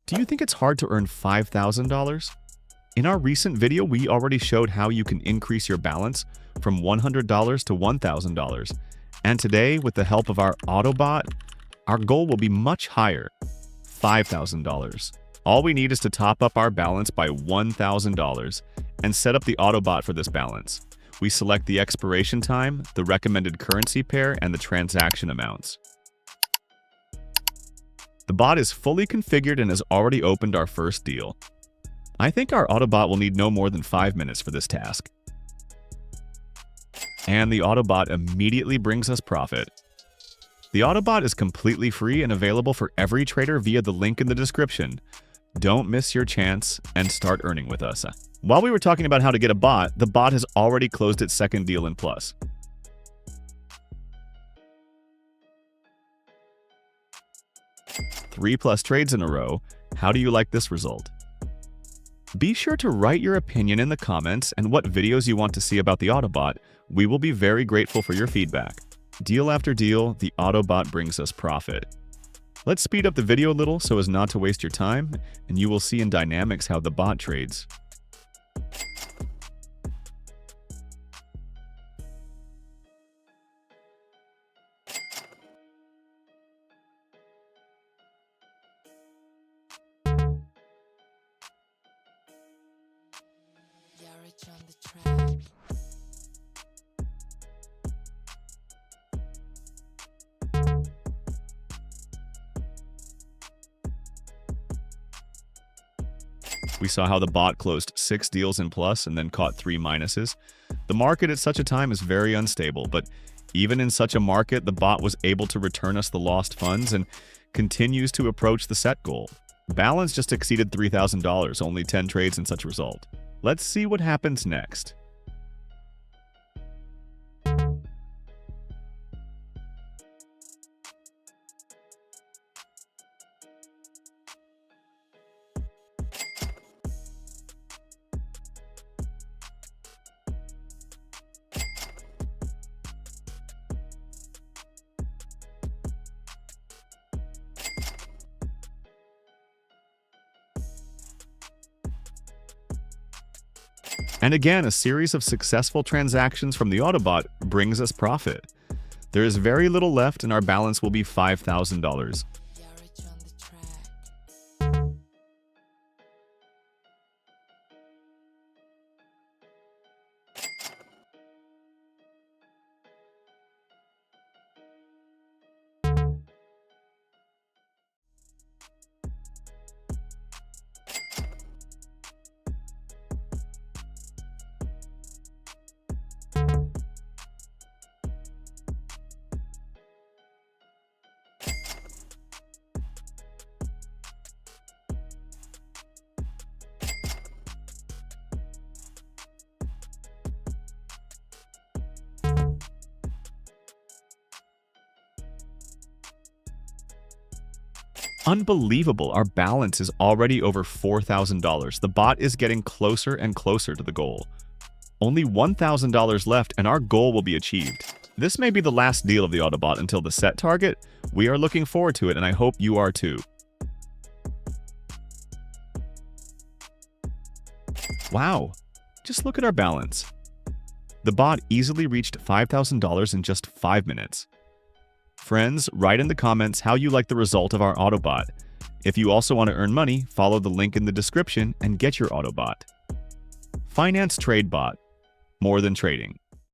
Do you think it's hard to earn $5,000? In our recent video, we already showed how you can increase your balance from $100 to $1,000. And today, with the help of our Autobot, our goal will be much higher, $5,000. All we need is to top up our balance by $1,000 and set up the Autobot for this balance. We select the expiration time, the recommended currency pair, and the transaction amounts. The bot is fully configured and has already opened our first deal. I think our Autobot will need no more than 5 minutes for this task. And the Autobot immediately brings us profit. The Autobot is completely free and available for every trader via the link in the description. Don't miss your chance and start earning with us. While we were talking about how to get a bot, the bot has already closed its second deal in Plus. Three plus trades in a row. How do you like this result? Be sure to write your opinion in the comments and what videos you want to see about the Autobot. We will be very grateful for your feedback. Deal after deal, the Autobot brings us profit. Let's speed up the video a little so as not to waste your time, and you will see in dynamics how the bot trades. On the track. We saw how the bot closed 6 deals in Plus and then caught 3 minuses. The market at such a time is very unstable, but even in such a market, the bot was able to return us the lost funds and continues to approach the set goal. Balance just exceeded $3,000, only 10 trades in such a result. Let's see what happens next. And again, a series of successful transactions from the Autobot brings us profit. There is very little left and our balance will be $5,000. Unbelievable, our balance is already over $4,000. The bot is getting closer and closer to the goal. Only $1,000 left and our goal will be achieved. This may be the last deal of the Autobot until the set target. We are looking forward to it and I hope you are too. Wow, just look at our balance. The bot easily reached $5,000 in just 5 minutes. Friends, write in the comments how you like the result of our Autobot. If you also want to earn money, follow the link in the description and get your Autobot. Finance TradeBot. More than trading.